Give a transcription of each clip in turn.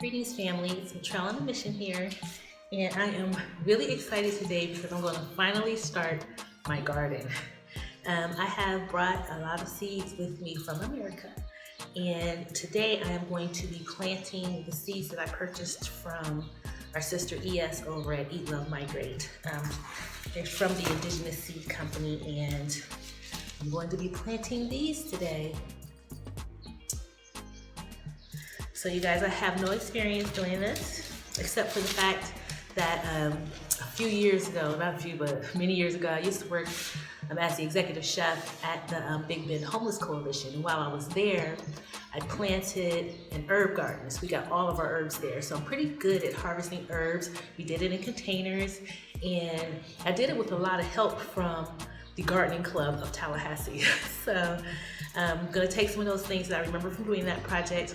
Greetings family, it's matrellonamission here, and I am really excited today because I'm going to finally start my garden. I have brought a lot of seeds with me from America, and today I am going to be planting the seeds that I purchased from our sister ES over at Eat, Love, Migrate. They're from the Indigenous Seed Company, and I'm going to be planting these today. So you guys, I have no experience doing this, except for the fact that a few years ago, not a few, but many years ago, I used to work as the executive chef at the Big Bend Homeless Coalition. And while I was there, I planted an herb garden. So we got all of our herbs there. So I'm pretty good at harvesting herbs. We did it in containers, and I did it with a lot of help from the gardening club of Tallahassee. So I'm gonna take some of those things that I remember from doing that project,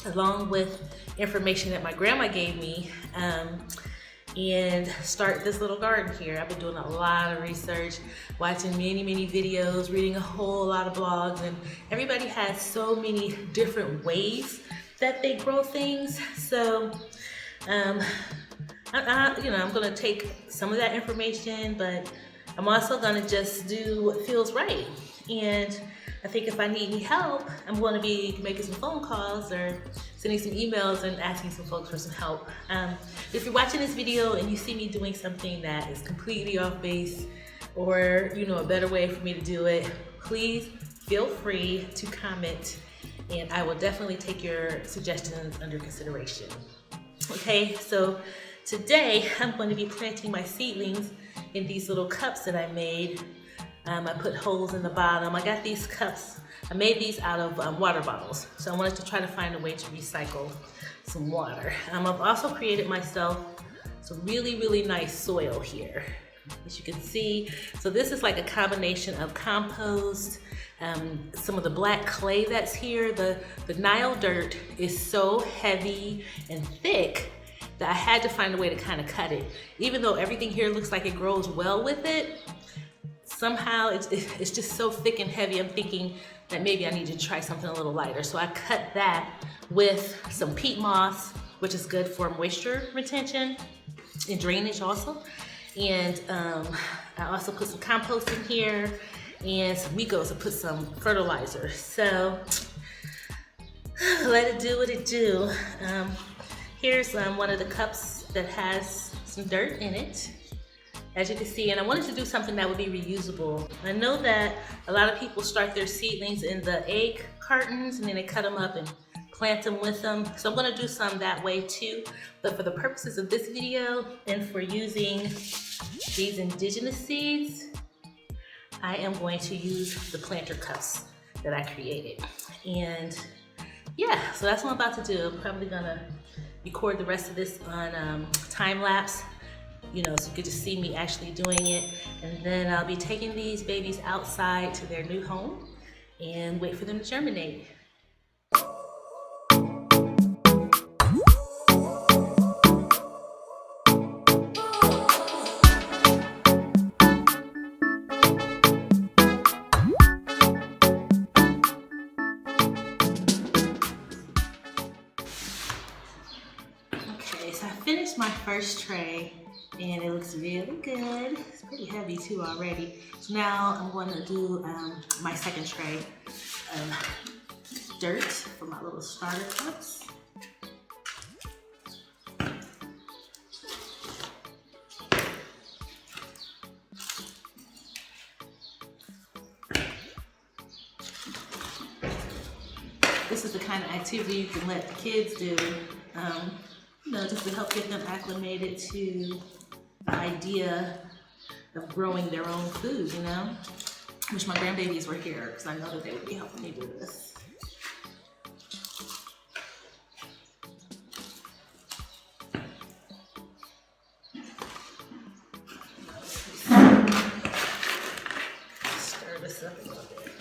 along with information that my grandma gave me, and start this little garden here. I've been doing a lot of research, watching many videos, reading a whole lot of blogs, and everybody has so many different ways that they grow things. So I'm gonna take some of that information, but I'm also gonna just do what feels right. And I think if I need any help, I'm going to be making some phone calls or sending some emails and asking some folks for some help. If you're watching this video and you see me doing something that is completely off base, or a better way for me to do it, please feel free to comment, and I will definitely take your suggestions under consideration. Okay, so today I'm going to be planting my seedlings in these little cups that I made. I put holes in the bottom. I got these cups. I made these out of water bottles. So I wanted to try to find a way to recycle some water. I've also created myself some really nice soil here, as you can see. So this is like a combination of compost, some of the black clay that's here. The Nile dirt is so heavy and thick that I had to find a way to kind of cut it. Even though everything here looks like it grows well with it, somehow it's just so thick and heavy. I'm thinking that maybe I need to try something a little lighter. So I cut that with some peat moss, which is good for moisture retention and drainage also. And I also put some compost in here and some Migos to put some fertilizer. So let it do what it do. Here's one of the cups that has some dirt in it, as you can see, and I wanted to do something that would be reusable. I know that a lot of people start their seedlings in the egg cartons and then they cut them up and plant them with them. So I'm gonna do some that way too. But for the purposes of this video and for using these indigenous seeds, I am going to use the planter cups that I created. And yeah, so that's what I'm about to do. I'm probably gonna record the rest of this on time lapse, so you could just see me actually doing it. And then I'll be taking these babies outside to their new home and wait for them to germinate. Okay, so I finished my first tray, and it looks really good. It's pretty heavy too already. So now I'm going to do my second tray of dirt for my little starter cups. This is the kind of activity you can let the kids do, just to help get them acclimated to the idea of growing their own food, Wish my grandbabies were here, because I know that they would be helping me do this. Stir this up a little bit.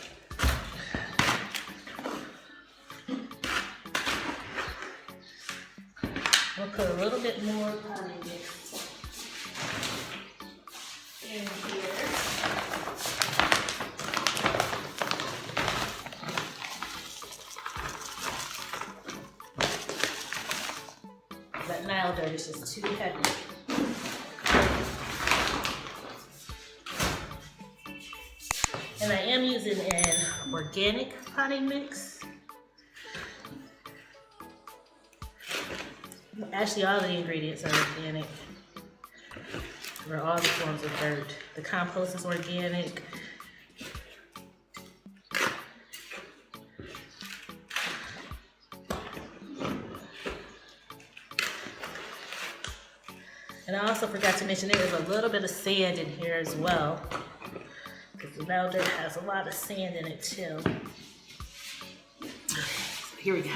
We'll put a little bit more honey mix in here. That Nile dirt is just too heavy. And I am using an organic potting mix. Actually, all the ingredients are organic for all the forms of dirt. The compost is organic. And I also forgot to mention there is a little bit of sand in here as well, because the Nile dirt has a lot of sand in it too. Here we go.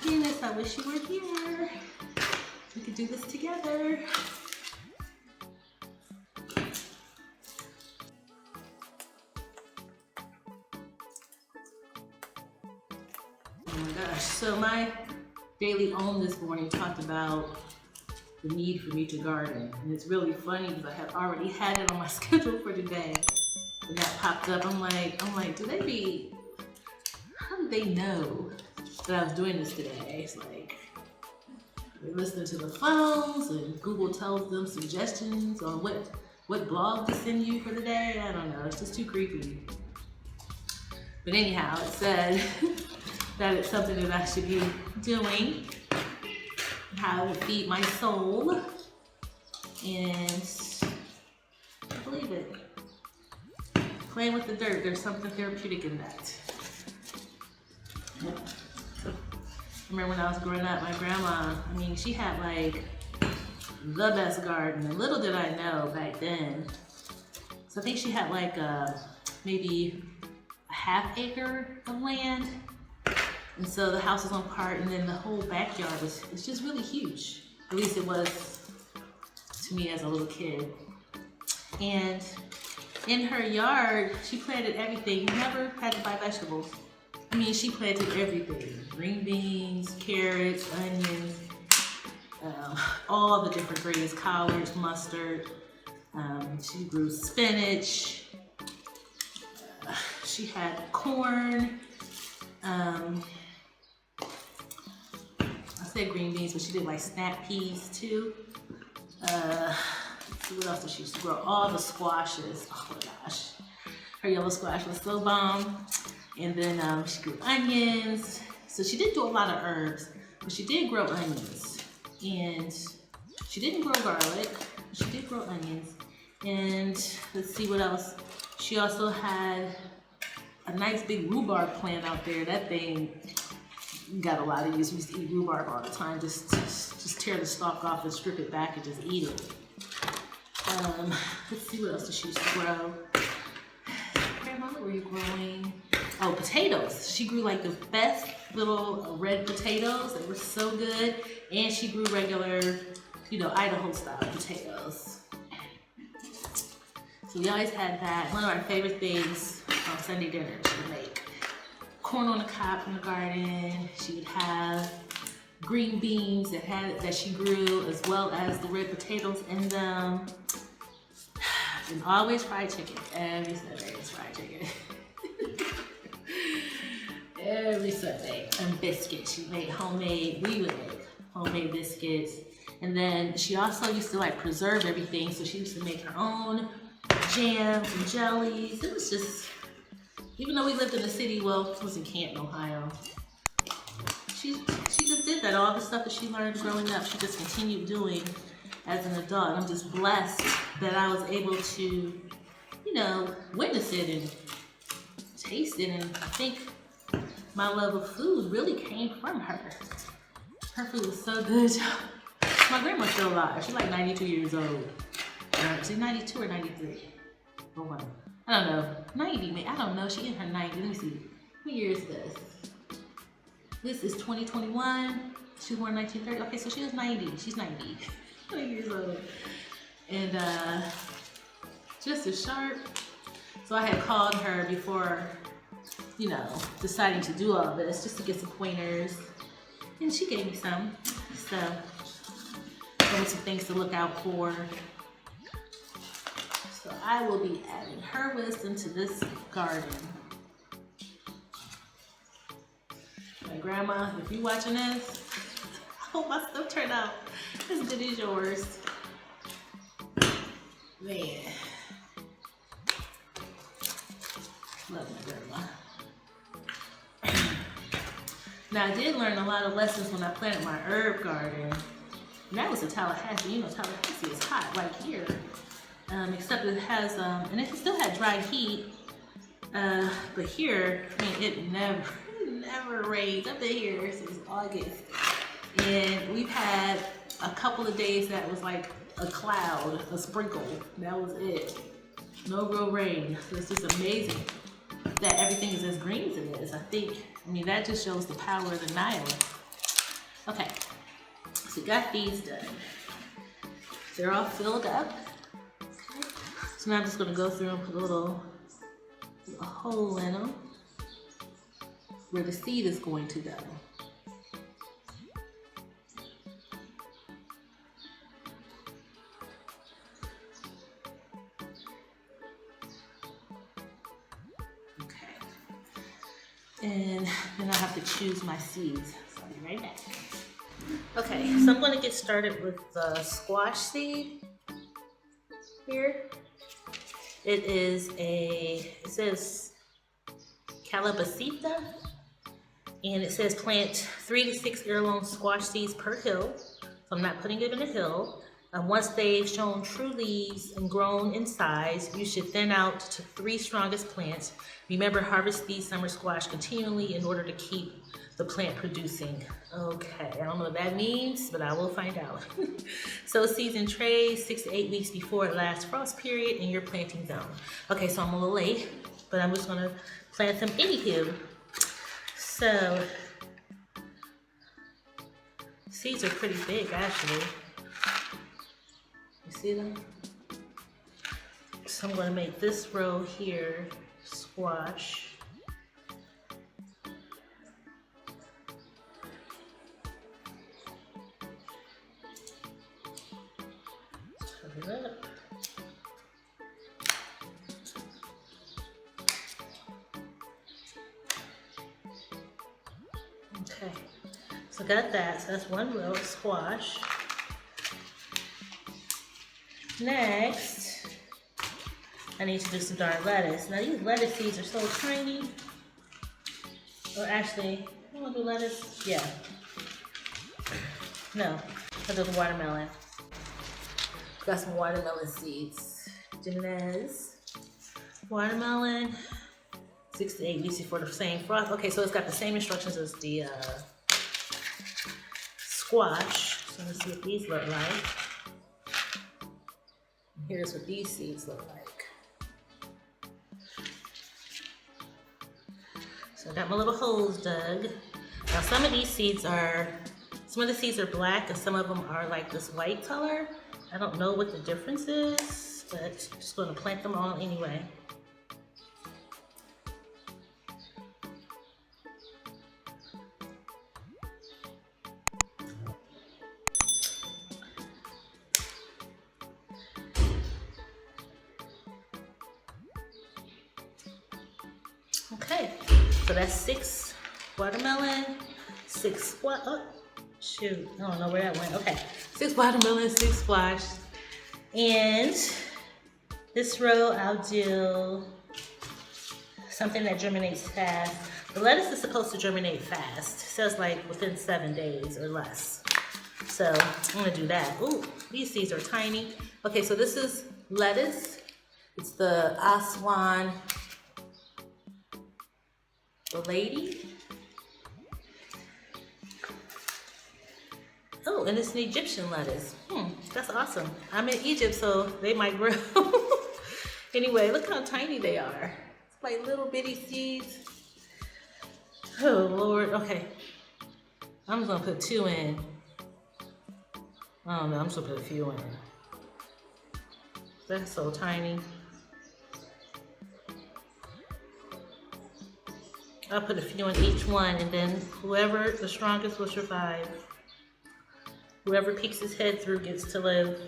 Venus, I wish you were here. We could do this together. Oh my gosh, so my daily own this morning talked about the need for me to garden. And it's really funny because I had already had it on my schedule for today. And that popped up. I'm like, how did they know that I was doing this today? It's like, they're listening to the phones and Google tells them suggestions on what blog to send you for the day. I don't know, it's just too creepy. But anyhow, it said that it's something that I should be doing, how it would feed my soul, and I believe it. Playing with the dirt, there's something therapeutic in that. Yep. I remember when I was growing up, my grandma, I mean, she had like the best garden, and little did I know back then. So I think she had like maybe a ½ acre of land. And so the house was on part, and then the whole backyard it's just really huge. At least it was to me as a little kid. And in her yard, she planted everything. You never had to buy vegetables. I mean, she planted everything. Green beans, carrots, onions, all the different greens, collards, mustard. She grew spinach. She had corn. I said green beans, but she did like snap peas too. So what else did she used to grow? All the squashes. Oh my gosh. Her yellow squash was so bomb. And then she grew onions. So she didn't do a lot of herbs, but she did grow onions. And she didn't grow garlic, but she did grow onions. And let's see what else. She also had a nice big rhubarb plant out there. That thing got a lot of use. We used to eat rhubarb all the time. Just tear the stalk off and strip it back and just eat it. Let's see what else did she used to grow. Grandma, what were you growing? Oh, potatoes. She grew like the best little red potatoes. They were so good. And she grew regular, Idaho style potatoes. So we always had that. One of our favorite things on Sunday dinner, she would make corn on the cob from the garden. She would have green beans that she grew, as well as the red potatoes in them. And always fried chicken. Every Sunday is fried chicken. Every Sunday. And biscuits. She made we would make homemade biscuits. And then she also used to like preserve everything. So she used to make her own jams and jellies. It was just, even though we lived in the city, well, it was in Canton, Ohio. She just did that. All the stuff that she learned growing up, she just continued doing as an adult. I'm just blessed that I was able to, witness it and taste it. And I think my love of food really came from her. Her food was so good. My grandma's still alive. She's like 92 years old. Is she 92 or 93? Oh, wow. I don't know. 90, maybe. I don't know. She in her 90s. Let me see. What year is this? This is 2021. She was born in 1930. Okay, so she was 90. She's 90. 90 years old. And just as sharp. So I had called her before, deciding to do all this, just to get some pointers. And she gave me some. So with some things to look out for. So I will be adding her wisdom to this garden. My grandma, if you're watching this, I hope my stuff turned out as good as yours. Man. Love my grandma. Now I did learn a lot of lessons when I planted my herb garden. And that was in Tallahassee. You know, Tallahassee is hot like here. Except it has, and it still had dry heat. But here, I mean, it never rains. Up in here since August. And we've had a couple of days that was like a cloud, a sprinkle. That was it. No real rain. So it's just amazing that everything is as green as it is. I mean, that just shows the power of the Nile. Okay, so we got these done. They're all filled up. Okay. So now I'm just gonna go through and put a little hole in them where the seed is going to go. And then I have to choose my seeds. So I'll be right back. Okay, so I'm going to get started with the squash seed here. It says Calabacita, and it says plant 3 to 6 heirloom squash seeds per hill. So I'm not putting it in a hill. Once they've shown true leaves and grown in size, you should thin out to 3 strongest plants. Remember, harvest these summer squash continually in order to keep the plant producing. Okay, I don't know what that means, but I will find out. Sow seeds in trays 6 to 8 weeks before the last frost period in your planting zone. Okay, so I'm a little late, but I'm just gonna plant them anywho. So, seeds are pretty big actually. You see them? So I'm going to make this row here squash. Turn it up. Okay, so got that. So that's one row of squash. Next, I need to do some darn lettuce. Now these lettuce seeds are so tiny. Or actually, I want to do lettuce? Yeah. No, I'll do the watermelon. Got some watermelon seeds. Jimenez. Watermelon. 6 to 8 weeks before the same frost. Okay, so it's got the same instructions as the squash. So let's see what these look like. Here's what these seeds look like. So I got my little holes dug. Now some of the seeds are black and some of them are like this white color. I don't know what the difference is, but I'm just gonna plant them all anyway. Okay, so that's 6 watermelon, 6 squash. Oh, shoot, I don't know where that went. Okay, 6 watermelon, 6 squash. And this row I'll do something that germinates fast. The lettuce is supposed to germinate fast. It says like within 7 days or less. So I'm gonna do that. Ooh, these seeds are tiny. Okay, so this is lettuce. It's the Aswan lady. Oh, and it's an Egyptian lettuce. That's awesome. I'm in Egypt, so they might grow. Anyway, look how tiny they are. It's like little bitty seeds. Oh Lord, okay. I'm just gonna put 2 in. I don't know, I'm just gonna put a few in. That's so tiny. I'll put a few in each one, and then whoever the strongest will survive. Whoever peeks his head through gets to live.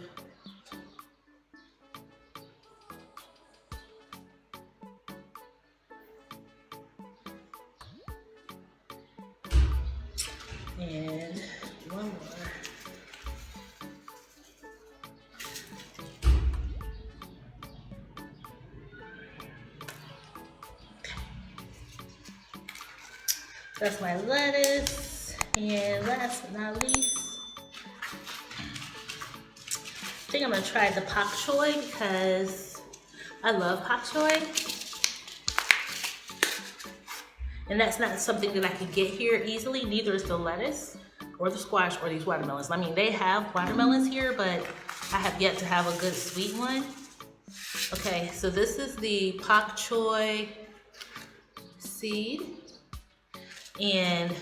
And one more. That's my lettuce. And last but not least, I think I'm gonna try the pak choi because I love pak choi. And that's not something that I can get here easily. Neither is the lettuce or the squash or these watermelons. I mean, they have watermelons here, but I have yet to have a good sweet one. Okay, so this is the pak choi seed. And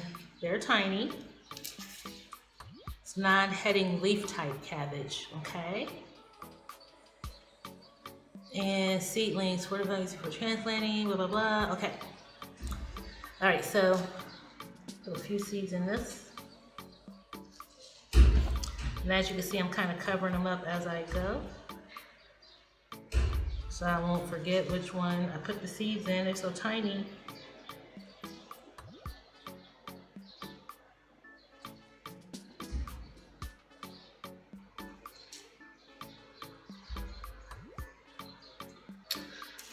they're tiny. It's non-heading leaf type cabbage, okay? And seedlings, what are those for transplanting, blah, blah, blah, okay. All right, so put a few seeds in this. And as you can see, I'm kind of covering them up as I go. So I won't forget which one I put the seeds in, they're so tiny.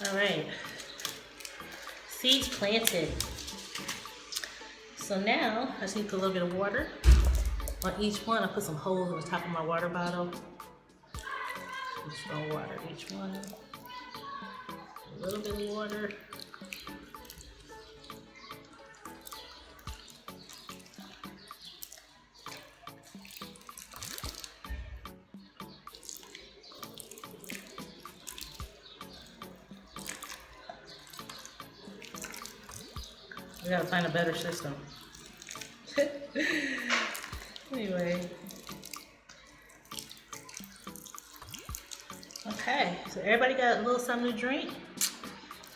All right, seeds planted. So now I just need to put a little bit of water on each one. I put some holes on the top of my water bottle. Just gonna water each one. A little bit of water. We gotta find a better system. Anyway. Okay, so everybody got a little something to drink.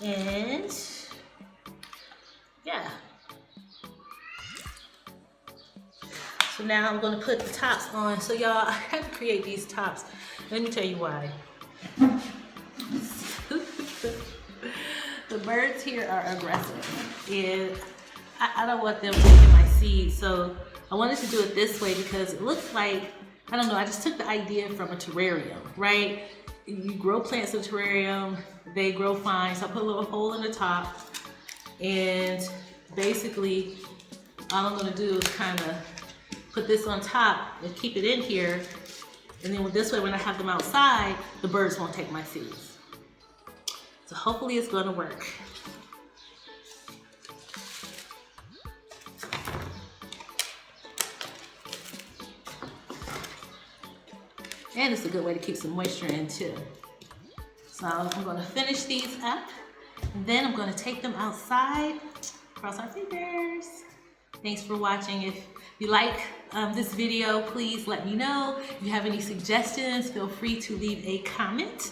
And yeah. So now I'm gonna put the tops on. So y'all, I had to create these tops. Let me tell you why. The birds here are aggressive, and I don't want them taking my seeds. So I wanted to do it this way because it looks like, I don't know, I just took the idea from a terrarium, right? You grow plants in a terrarium, they grow fine. So I put a little hole in the top, and basically all I'm gonna do is kind of put this on top and keep it in here. And then this way, when I have them outside, the birds won't take my seeds. So hopefully it's gonna work. And it's a good way to keep some moisture in too. So I'm gonna finish these up, and then I'm gonna take them outside. Cross our fingers. Thanks for watching. If you like this video, please let me know. If you have any suggestions, feel free to leave a comment.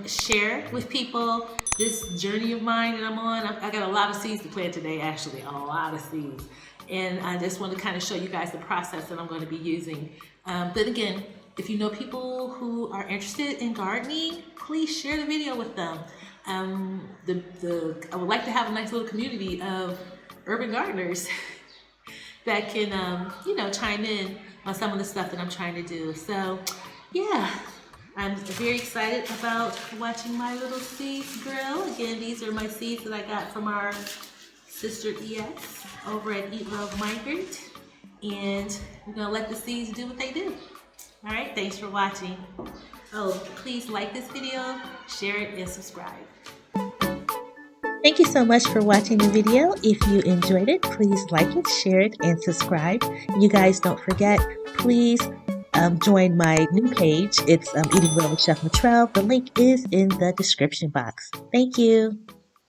Share with people this journey of mine that I'm on. I got a lot of seeds to plant today, actually, a lot of seeds. And I just want to kind of show you guys the process that I'm going to be using. But again, if you know people who are interested in gardening, please share the video with them. I would like to have a nice little community of urban gardeners that can, you know, chime in on some of the stuff that I'm trying to do. So, yeah. I'm very excited about watching my little seeds grow. Again, these are my seeds that I got from our sister ES over at Eat Love Migrate. And we're gonna let the seeds do what they do. All right, thanks for watching. Oh, please like this video, share it, and subscribe. Thank you so much for watching the video. If you enjoyed it, please like it, share it, and subscribe. You guys don't forget, please join my new page. It's Eating Well with Chef Matrell. The link is in the description box. Thank you.